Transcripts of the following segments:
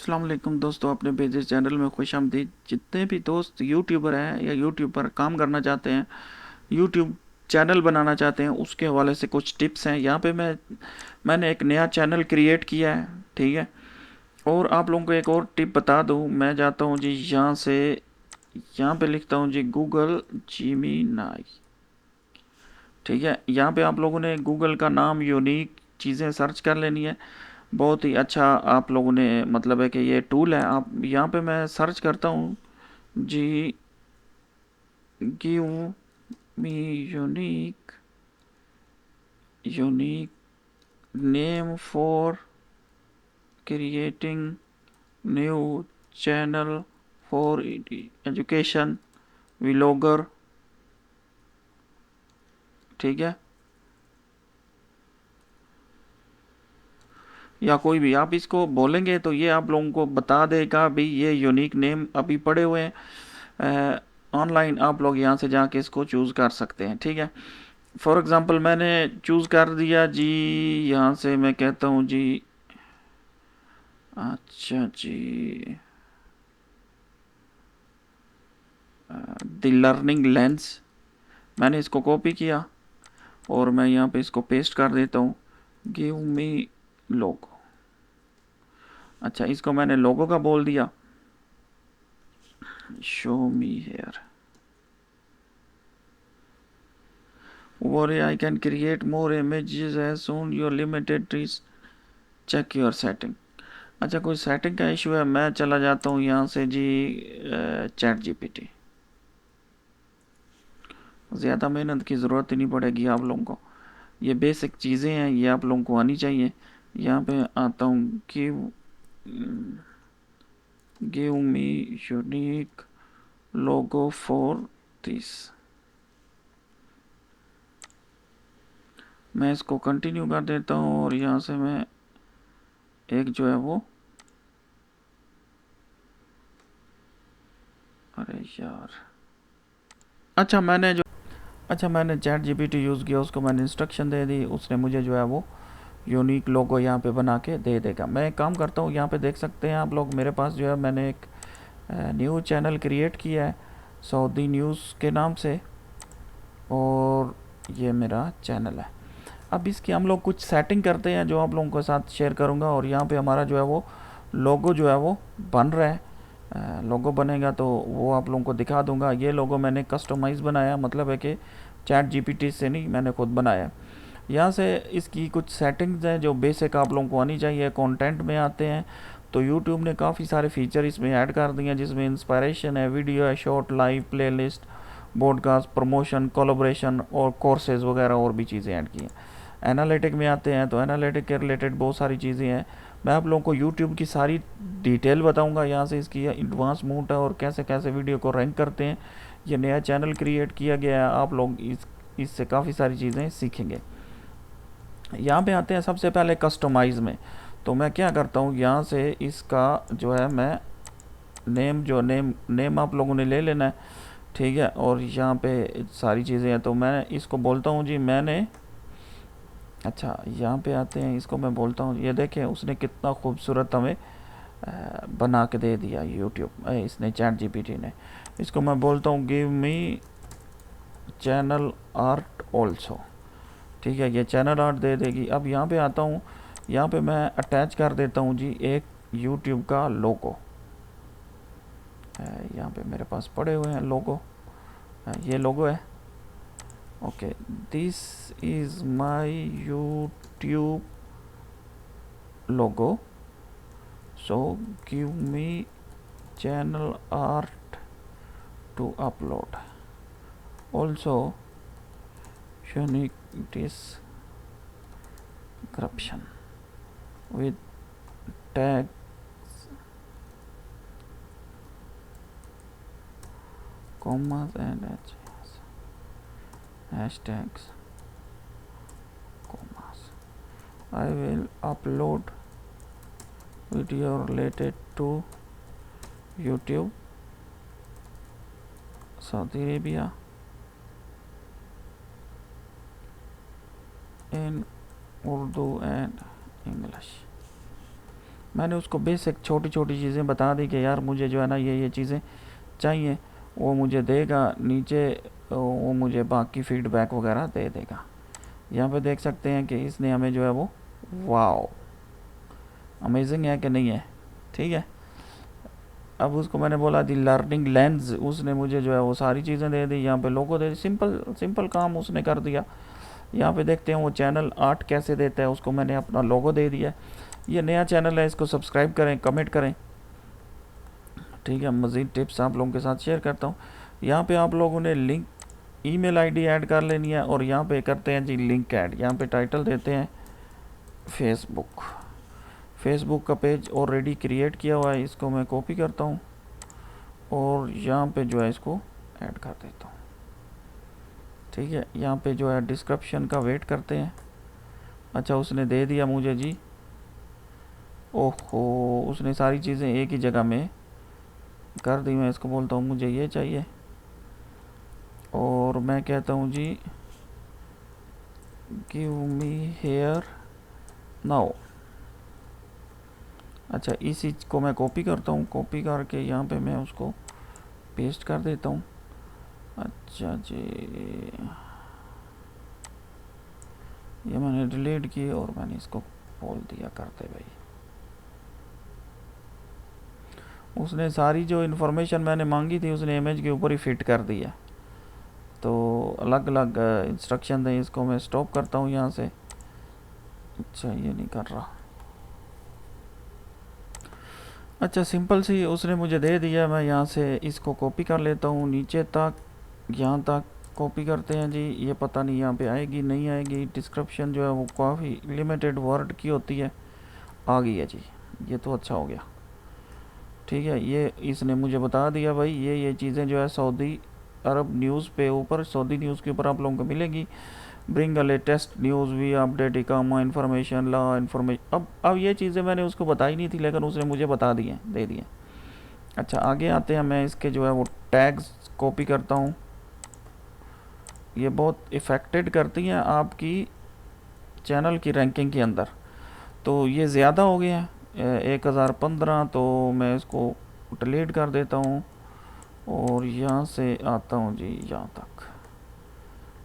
अस्सलाम वालेकुम दोस्तों, अपने पेजेस चैनल में खुश आमदीद। जितने भी दोस्त यूट्यूबर हैं या यूट्यूब पर काम करना चाहते हैं, यूट्यूब चैनल बनाना चाहते हैं, उसके हवाले से कुछ टिप्स हैं। यहाँ पे मैंने एक नया चैनल क्रिएट किया है, ठीक है। और आप लोगों को एक और टिप बता दूँ, मैं जाता हूँ जी यहाँ से, यहाँ पे लिखता हूँ जी गूगल जेमिनी, ठीक है। यहाँ पे आप लोगों ने गूगल का नाम, यूनिक चीज़ें सर्च कर लेनी है। बहुत ही अच्छा आप लोगों ने, मतलब है कि ये टूल है। आप यहाँ पे मैं सर्च करता हूँ जी, give me unique unique name for creating new channel for education vlogger, ठीक है। या कोई भी आप इसको बोलेंगे तो ये आप लोगों को बता देगा भाई ये यूनिक नेम अभी पड़े हुए हैं ऑनलाइन। आप लोग यहाँ से जाके इसको चूज़ कर सकते हैं, ठीक है। फॉर एग्ज़ाम्पल मैंने चूज़ कर दिया जी, यहाँ से मैं कहता हूँ जी, अच्छा जी, द लर्निंग लेंस। मैंने इसको कॉपी किया और मैं यहाँ पे इसको पेस्ट कर देता हूँ। गिव मी लोगो। अच्छा, इसको मैंने लोगो का बोल दिया, शो मी हेयर। और I can create more images as soon your limited trees, check your setting. अच्छा, कोई सेटिंग का इशू है, मैं चला जाता हूँ यहाँ से जी, चैट जीपीटी। ज़्यादा मेहनत की ज़रूरत ही नहीं पड़ेगी आप लोगों को, ये बेसिक चीज़ें हैं, ये आप लोगों को आनी चाहिए। यहाँ पे आता हूँ, give me unique logo for this. मैं इसको कंटिन्यू कर देता हूँ और यहाँ से मैं एक जो है वो, अरे यार, अच्छा मैंने चैट जीपीटी यूज़ किया, उसको मैंने इंस्ट्रक्शन दे दी, उसने मुझे जो है वो यूनिक लोगो यहाँ पे बना के दे देगा। मैं एक काम करता हूँ, यहाँ पे देख सकते हैं आप लोग, मेरे पास जो है मैंने एक न्यू चैनल क्रिएट किया है सऊदी न्यूज़ के नाम से, और ये मेरा चैनल है। अब इसकी हम लोग कुछ सेटिंग करते हैं जो आप लोगों के साथ शेयर करूँगा। और यहाँ पे हमारा जो है वो लोगो जो है वो बन रहा है। लोगो बनेगा तो वो आप लोगों को दिखा दूंगा। ये लोगो मैंने कस्टमाइज़ बनाया, मतलब है कि चैट जीपीटी से नहीं, मैंने खुद बनाया। यहाँ से इसकी कुछ सेटिंग्स हैं जो बेसिक आप लोगों को आनी चाहिए। कंटेंट में आते हैं तो यूट्यूब ने काफ़ी सारे फीचर इसमें ऐड कर दिए हैं, जिसमें इंस्पायरेशन है, वीडियो है, short, live, playlist, podcast, promotion, collaboration और कोर्सेज वगैरह और भी चीज़ें ऐड की हैं। एनालिटिक में आते हैं तो एनालिटिक के रिलेटेड बहुत सारी चीज़ें हैं। मैं आप लोगों को यूट्यूब की सारी डिटेल बताऊंगा यहाँ से, इसकी एडवांस मोड है और कैसे कैसे वीडियो को रैंक करते हैं। ये नया चैनल क्रिएट किया गया है, आप लोग इससे काफ़ी सारी चीज़ें सीखेंगे। यहाँ पे आते हैं सबसे पहले कस्टमाइज़ में। तो मैं क्या करता हूँ, यहाँ से इसका जो है मैं नेम आप लोगों ने ले लेना है, ठीक है। और यहाँ पे सारी चीज़ें हैं तो मैं इसको बोलता हूँ जी मैंने, अच्छा यहाँ पे आते हैं, इसको मैं बोलता हूँ, ये देखें उसने कितना खूबसूरत हमें बना के दे दिया यूट्यूब, इसने चैट जीपीटी ने। इसको मैं बोलता हूँ give me channel art also, ठीक है। ये चैनल आर्ट दे देगी। अब यहाँ पे आता हूँ, यहाँ पे मैं अटैच कर देता हूँ जी एक यूट्यूब का लोगो। यहाँ पे मेरे पास पड़े हुए हैं लोगो, ये लोगो है। Okay, this is my YouTube logo, so give me channel art to upload, also unique description with tags, commas and hashtags, commas. I will upload video related to YouTube Saudi Arabia in Urdu and English. मैंने उसको basic छोटी छोटी चीज़ें बता दी कि यार मुझे जो है ना ये चीज़ें चाहिए, वो मुझे देगा नीचे, वो मुझे बाकी फीडबैक वगैरह दे देगा। यहाँ पे देख सकते हैं कि इसने हमें जो है वो, वाओ अमेजिंग है कि नहीं है, ठीक है। अब उसको मैंने बोला दी लर्निंग लेंस, उसने मुझे जो है वो सारी चीज़ें दे दी, यहाँ पे लोगो दे दी, सिंपल सिंपल काम उसने कर दिया। यहाँ पे देखते हैं वो चैनल आर्ट कैसे देता है, उसको मैंने अपना लोगो दे दिया। ये नया चैनल है, इसको सब्सक्राइब करें, कमेंट करें, ठीक है। मज़ीद टिप्स आप लोगों के साथ शेयर करता हूँ। यहाँ पे आप लोगों ने लिंक ईमेल आईडी ऐड कर लेनी है, और यहाँ पे करते हैं जी लिंक ऐड। यहाँ पे टाइटल देते हैं फेसबुक। फेसबुक का पेज ऑलरेडी क्रिएट किया हुआ है, इसको मैं कॉपी करता हूँ और यहाँ पे जो है इसको ऐड कर देता हूँ, ठीक है। यहाँ पे जो है डिस्क्रिप्शन का वेट करते हैं। अच्छा उसने दे दिया मुझे जी, ओहो उसने सारी चीज़ें एक ही जगह में कर दी। मैं इसको बोलता हूँ मुझे ये चाहिए, और मैं कहता हूँ जी गिव मी हेयर नाउ। अच्छा इसी को मैं कॉपी करता हूँ, कॉपी करके यहाँ पे मैं उसको पेस्ट कर देता हूँ। अच्छा जी ये मैंने डिलीट की और मैंने इसको बोल दिया करते भाई। उसने सारी जो इन्फॉर्मेशन मैंने मांगी थी उसने इमेज के ऊपर ही फिट कर दिया। तो अलग अलग इंस्ट्रक्शन दें, इसको मैं स्टॉप करता हूँ यहाँ से। अच्छा ये नहीं कर रहा। अच्छा सिंपल सी उसने मुझे दे दिया, मैं यहाँ से इसको कॉपी कर लेता हूँ नीचे तक, यहाँ तक कॉपी करते हैं जी। ये पता नहीं यहाँ पे आएगी नहीं आएगी, डिस्क्रिप्शन जो है वो काफ़ी लिमिटेड वर्ड की होती है। आ गई है जी, ये तो अच्छा हो गया, ठीक है। ये इसने मुझे बता दिया भाई, ये चीज़ें जो है सऊदी अरब न्यूज़ पे ऊपर, सऊदी न्यूज़ के ऊपर आप लोगों को मिलेगी। Bring a latest news we update इकामा इन्फॉर्मेशन ला इन्फॉर्मेशन। अब ये चीज़ें मैंने उसको बताई नहीं थी, लेकिन उसने मुझे बता दिए, दे दिए। अच्छा आगे आते हैं, मैं इसके जो है वो टैग्स कॉपी करता हूँ। ये बहुत इफ़ेक्टेड करती हैं आपकी चैनल की रैंकिंग के अंदर। तो ये ज़्यादा हो गए हैं 1015, तो मैं इसको डिलीट कर देता हूँ और यहाँ से आता हूँ जी यहाँ तक,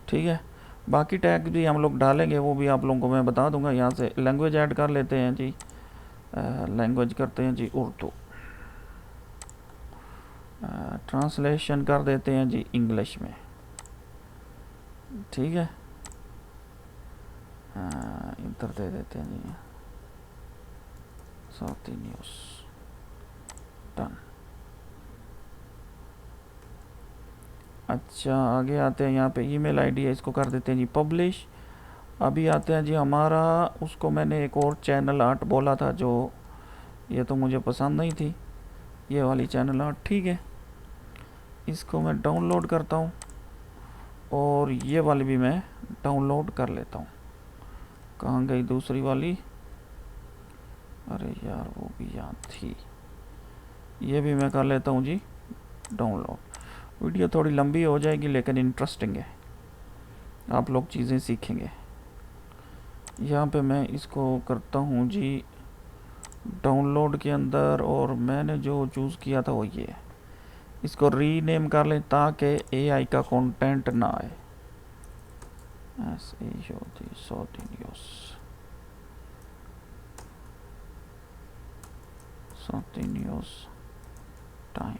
ठीक है। बाकी टैग भी हम लोग डालेंगे, वो भी आप लोगों को मैं बता दूंगा। यहाँ से लैंग्वेज ऐड कर लेते हैं जी, लैंग्वेज करते हैं जी उर्दू, ट्रांसलेशन कर देते हैं जी इंग्लिश में, ठीक है। इधर दे देते हैं जी साउथ न्यूज़, डन। अच्छा आगे आते हैं, यहाँ पे ईमेल आईडी है, इसको कर देते हैं जी पब्लिश। अभी आते हैं जी हमारा, उसको मैंने एक और चैनल आर्ट बोला था, जो ये तो मुझे पसंद नहीं थी ये वाली चैनल आर्ट, ठीक है। इसको मैं डाउनलोड करता हूँ और ये वाली भी मैं डाउनलोड कर लेता हूँ। कहाँ गई दूसरी वाली, अरे यार वो भी यहाँ थी। ये भी मैं कर लेता हूँ जी डाउनलोड। वीडियो थोड़ी लंबी हो जाएगी लेकिन इंटरेस्टिंग है, आप लोग चीज़ें सीखेंगे। यहाँ पे मैं इसको करता हूँ जी डाउनलोड के अंदर, और मैंने जो चूज़ किया था वो ये है। इसको रीनेम कर लें ताकि एआई का कंटेंट ना आए। Saudi news, Saudi news time,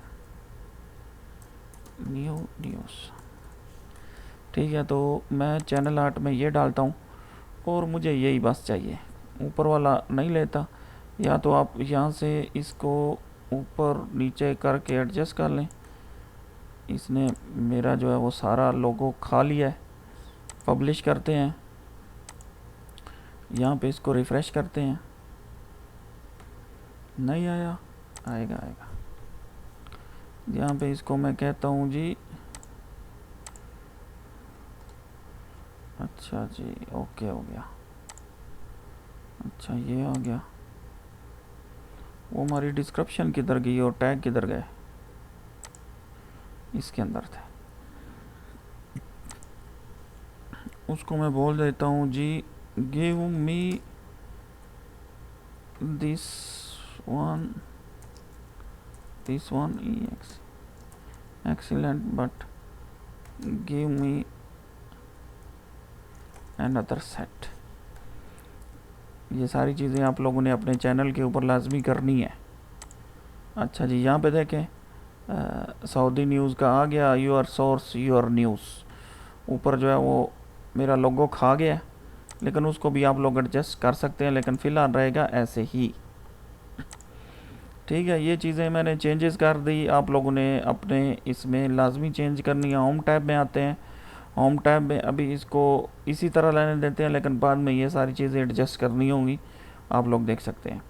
new news, ठीक है। तो मैं चैनल आर्ट में ये डालता हूँ और मुझे यही बस चाहिए, ऊपर वाला नहीं लेता। या तो आप यहाँ से इसको ऊपर नीचे करके एडजस्ट कर लें। इसने मेरा जो है वो सारा लोगो खा लिया है। पब्लिश करते हैं, यहाँ पे इसको रिफ़्रेश करते हैं, नहीं आया, आएगा आएगा। यहाँ पे इसको मैं कहता हूँ जी, अच्छा जी ओके हो गया। अच्छा ये आ गया, वो हमारी डिस्क्रिप्शन किधर गई और टैग किधर गए, इसके अंदर थे। उसको मैं बोल देता हूँ जी give me this one, this one ex excellent, but give me another set। ये सारी चीज़ें आप लोगों ने अपने चैनल के ऊपर लाजमी करनी है। अच्छा जी, यहाँ पे देखें सऊदी न्यूज़ का आ गया, योर सोर्स योर न्यूज़। ऊपर जो है वो मेरा लोगो खा गया, लेकिन उसको भी आप लोग एडजस्ट कर सकते हैं, लेकिन फ़िलहाल रहेगा ऐसे ही। ठीक है, ये चीज़ें मैंने चेंजेस कर दी। आप लोगों ने अपने इसमें लाजमी चेंज करनी है। होम टैब में आते हैं, होम टैब में अभी इसको इसी तरह रहने देते हैं, लेकिन बाद में ये सारी चीज़ें एडजस्ट करनी होंगी, आप लोग देख सकते हैं।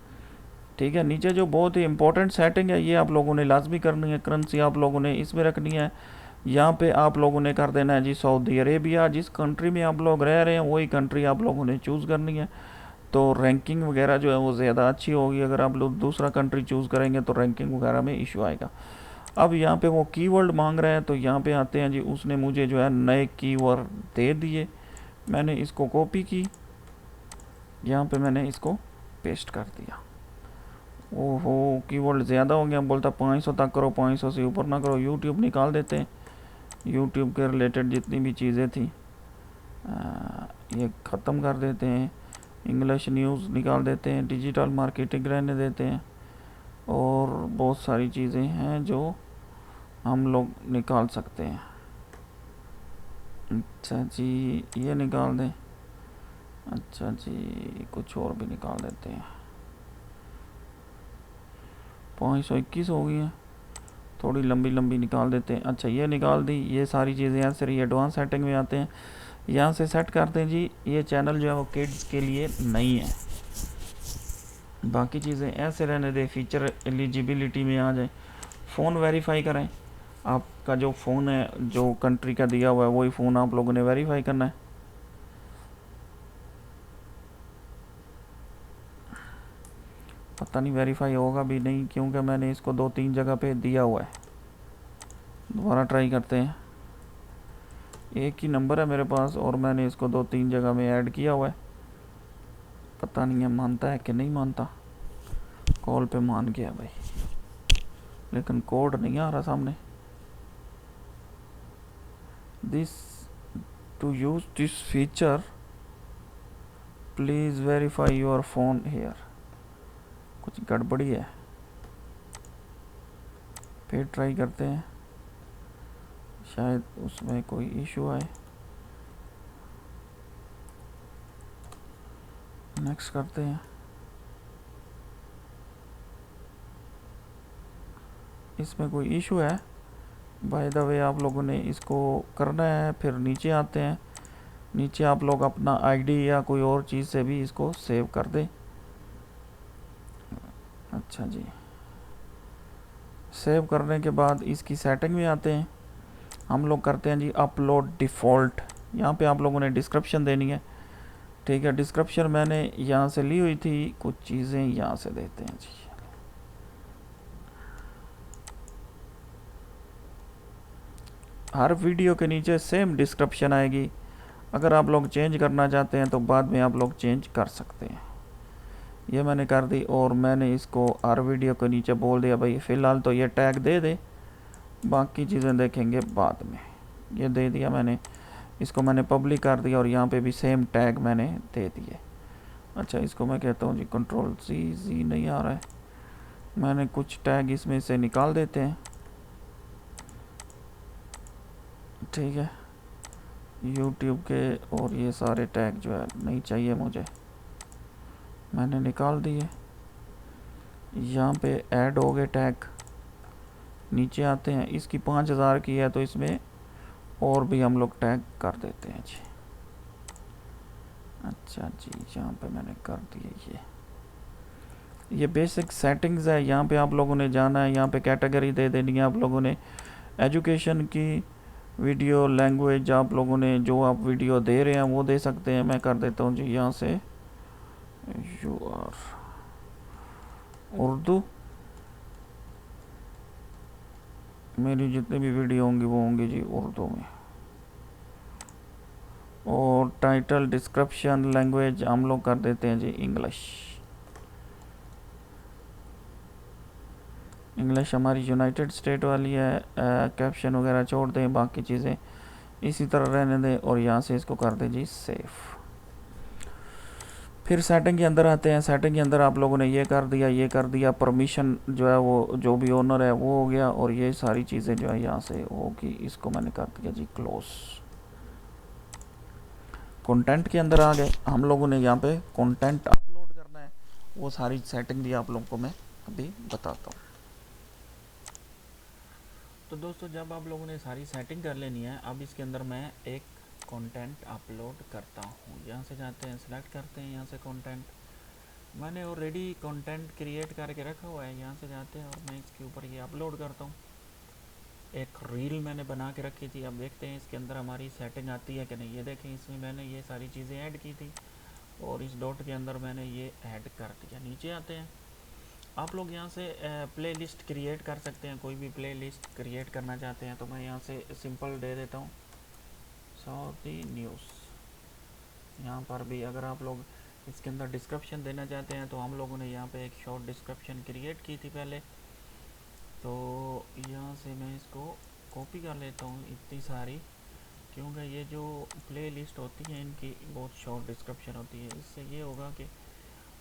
ठीक है, नीचे जो बहुत ही इंपॉर्टेंट सेटिंग है ये आप लोगों ने लाजमी करनी है। करेंसी आप लोगों ने इसमें रखनी है। यहाँ पे आप लोगों ने कर देना है जी सऊदी अरेबिया। जिस कंट्री में आप लोग रह रहे हैं वही कंट्री आप लोगों ने चूज़ करनी है, तो रैंकिंग वगैरह जो है वो ज़्यादा अच्छी होगी। अगर आप लोग दूसरा कंट्री चूज़ करेंगे तो रैंकिंग वगैरह में इशू आएगा। अब यहाँ पे वो कीवर्ड मांग रहे हैं, तो यहाँ पे आते हैं जी। उसने मुझे जो है नए कीवर्ड दे दिए, मैंने इसको कॉपी की, यहाँ पे मैंने इसको पेस्ट कर दिया। ओहो, कीवर्ड ज़्यादा हो गया। बोलता 500 तक करो, 500 से ऊपर ना करो। यूट्यूब निकाल देते हैं, यूट्यूब के रिलेटेड जितनी भी चीज़ें थी ये ख़त्म कर देते हैं। इंग्लिश न्यूज़ निकाल देते हैं, डिजिटल मार्केटिंग रहने देते हैं, और बहुत सारी चीज़ें हैं जो हम लोग निकाल सकते हैं। अच्छा जी, ये निकाल दें। अच्छा जी, कुछ और भी निकाल देते हैं। 521 हो गई हैं, थोड़ी लंबी लंबी निकाल देते हैं। अच्छा, ये निकाल दी। ये सारी चीज़ें ऐसे रही। एडवांस सेटिंग में आते हैं, यहाँ से सेट करते हैं जी। ये चैनल जो है वो किड्स के लिए नहीं है, बाकी चीज़ें ऐसे रहने दें। फीचर एलिजिबिलिटी में आ जाए। फ़ोन वेरीफाई करें। आपका जो फ़ोन है जो कंट्री का दिया हुआ है वही फ़ोन आप लोगों ने वेरीफाई करना है। पता नहीं वेरीफाई होगा भी नहीं, क्योंकि मैंने इसको 2-3 जगह पे दिया हुआ है। दोबारा ट्राई करते हैं। एक ही नंबर है मेरे पास और मैंने इसको 2-3 जगह में ऐड किया हुआ है। पता नहीं है मानता है कि नहीं मानता। कॉल पे मान गया भाई, लेकिन कोड नहीं आ रहा सामने। This to use this feature please verify your phone here. कुछ गड़बड़ी है, फिर ट्राई करते हैं, शायद उसमें कोई इशू आए। नेक्स्ट करते हैं। इसमें कोई इशू है बाय द वे, आप लोगों ने इसको करना है। फिर नीचे आते हैं, नीचे आप लोग अपना आईडी या कोई और चीज़ से भी इसको सेव कर दें। अच्छा जी, सेव करने के बाद इसकी सेटिंग में आते हैं। हम लोग करते हैं जी अपलोड डिफ़ॉल्ट। यहाँ पे आप लोगों ने डिस्क्रिप्शन देनी है। ठीक है, डिस्क्रिप्शन मैंने यहाँ से ली हुई थी, कुछ चीज़ें यहाँ से देते हैं जी। हर वीडियो के नीचे सेम डिस्क्रिप्शन आएगी। अगर आप लोग चेंज करना चाहते हैं तो बाद में आप लोग चेंज कर सकते हैं। ये मैंने कर दी, और मैंने इसको हर वीडियो के नीचे बोल दिया भाई फ़िलहाल तो ये टैग दे दे, बाकी चीज़ें देखेंगे बाद में। ये दे दिया मैंने, इसको मैंने पब्लिक कर दिया, और यहाँ पे भी सेम टैग मैंने दे दिए। अच्छा, इसको मैं कहता हूँ जी Ctrl+C नहीं आ रहा है। मैंने कुछ टैग इसमें से निकाल देते हैं। ठीक है, YouTube के और ये सारे टैग जो है नहीं चाहिए मुझे, मैंने निकाल दिए। यहाँ पे ऐड हो गए टैग। नीचे आते हैं, इसकी 5000 की है तो इसमें और भी हम लोग टैग कर देते हैं जी। अच्छा जी, यहाँ पे मैंने कर दिए। ये बेसिक सेटिंग्स है, यहाँ पे आप लोगों ने जाना है। यहाँ पे कैटेगरी दे देनी है आप लोगों ने। एजुकेशन की, वीडियो, लैंग्वेज, आप लोगों ने जो आप वीडियो दे रहे हैं वो दे सकते हैं। मैं कर देता हूँ जी यहाँ से यू आर उर्दू। मेरी जितनी भी वीडियो होंगी वो होंगी जी उर्दू में। और टाइटल, डिस्क्रिप्शन, लैंग्वेज हम लोग कर देते हैं जी इंग्लिश। इंग्लिश हमारी यूनाइटेड स्टेट वाली है, कैप्शन वगैरह छोड़ दें, बाकी चीज़ें इसी तरह रहने दें और यहाँ से इसको कर दें जी सेफ़। फिर सेटिंग के अंदर आते हैं। सेटिंग के अंदर आप लोगों ने ये कर दिया, परमिशन जो है वो जो भी ओनर है वो हो गया, और ये सारी चीज़ें जो है यहाँ से होगी, इसको मैंने कर दिया जी क्लोज। कंटेंट के अंदर आ गए हम लोगों ने, यहाँ पे कंटेंट अपलोड करना है, वो सारी सेटिंग भी आप लोगों को मैं अभी बताता हूँ। तो दोस्तों जब आप लोगों ने सारी सेटिंग कर लेनी है, अब इसके अंदर मैं एक कंटेंट अपलोड करता हूँ। यहाँ से जाते हैं, सिलेक्ट करते हैं यहाँ से कंटेंट। मैंने ऑलरेडी कंटेंट क्रिएट करके रखा हुआ है, यहाँ से जाते हैं और मैं इसके ऊपर ये अपलोड करता हूँ। एक रील मैंने बना के रखी थी, अब देखते हैं इसके अंदर हमारी सेटिंग आती है कि नहीं। ये देखें, इसमें मैंने ये सारी चीज़ें ऐड की थी और इस डॉट के अंदर मैंने ये ऐड कर दिया। नीचे आते हैं, आप लोग यहाँ से प्ले लिस्ट क्रिएट कर सकते हैं, कोई भी प्ले लिस्ट क्रिएट करना चाहते हैं तो मैं यहाँ से सिंपल दे देता हूँ सऊदी न्यूज़। यहाँ पर भी अगर आप लोग इसके अंदर डिस्क्रिप्शन देना चाहते हैं तो हम लोगों ने यहाँ पे एक शॉर्ट डिस्क्रिप्शन क्रिएट की थी पहले, तो यहाँ से मैं इसको कॉपी कर लेता हूँ इतनी सारी, क्योंकि ये जो प्ले लिस्ट होती है इनकी बहुत शॉर्ट डिस्क्रिप्शन होती है। इससे ये होगा कि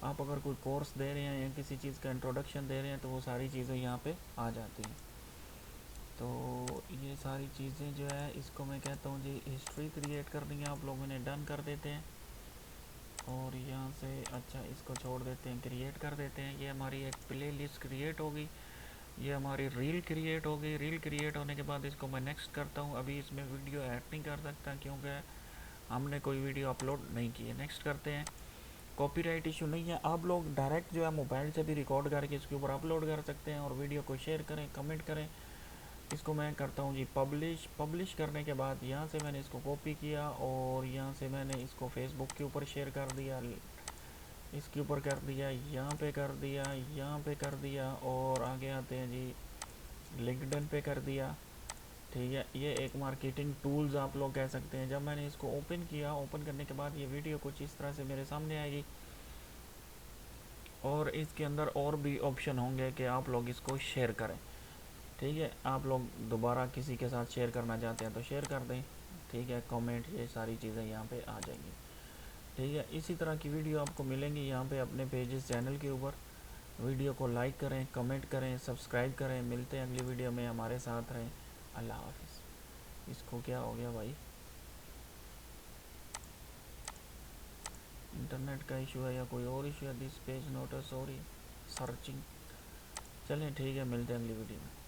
आप अगर कोई कोर्स दे रहे हैं या किसी चीज़ का इंट्रोडक्शन दे रहे हैं तो वो सारी चीज़ें यहाँ पे आ जाती हैं। तो ये सारी चीज़ें जो है, इसको मैं कहता हूँ जी हिस्ट्री क्रिएट करनी है, आप लोगों ने डन कर देते हैं और यहाँ से अच्छा इसको छोड़ देते हैं, क्रिएट कर देते हैं। ये हमारी एक प्ले लिस्ट क्रिएट हो गई, ये हमारी रील क्रिएट हो गई। रील क्रिएट होने के बाद इसको मैं नेक्स्ट करता हूँ। अभी इसमें वीडियो ऐड नहीं कर सकता क्योंकि हमने कोई वीडियो अपलोड नहीं की है। नेक्स्ट करते हैं, कॉपीराइट इशू नहीं है, आप लोग डायरेक्ट जो है मोबाइल से भी रिकॉर्ड करके इसके ऊपर अपलोड कर सकते हैं और वीडियो को शेयर करें, कमेंट करें। इसको मैं करता हूँ जी पब्लिश। पब्लिश करने के बाद यहाँ से मैंने इसको कॉपी किया और यहाँ से मैंने इसको फेसबुक के ऊपर शेयर कर दिया, इसके ऊपर कर दिया, यहाँ पे कर दिया, यहाँ पे कर दिया और आगे आते हैं जी लिंक्डइन पे कर दिया। ठीक है, ये एक मार्केटिंग टूल्स आप लोग कह सकते हैं। जब मैंने इसको ओपन किया, ओपन करने के बाद ये वीडियो कुछ इस तरह से मेरे सामने आएगी और इसके अंदर और भी ऑप्शन होंगे कि आप लोग इसको शेयर करें। ठीक है, आप लोग दोबारा किसी के साथ शेयर करना चाहते हैं तो शेयर कर दें। ठीक है, कमेंट, ये सारी चीज़ें यहाँ पे आ जाएंगी। ठीक है, इसी तरह की वीडियो आपको मिलेंगी यहाँ पे अपने पेजेस चैनल के ऊपर। वीडियो को लाइक करें, कमेंट करें, सब्सक्राइब करें। मिलते हैं अगली वीडियो में, हमारे साथ रहें। अल्लाह हाफिज़। इसको क्या हो गया भाई, इंटरनेट का इशू है या कोई और इशू है? This page note sorry searching. चलें ठीक है, मिलते हैं अगली वीडियो में।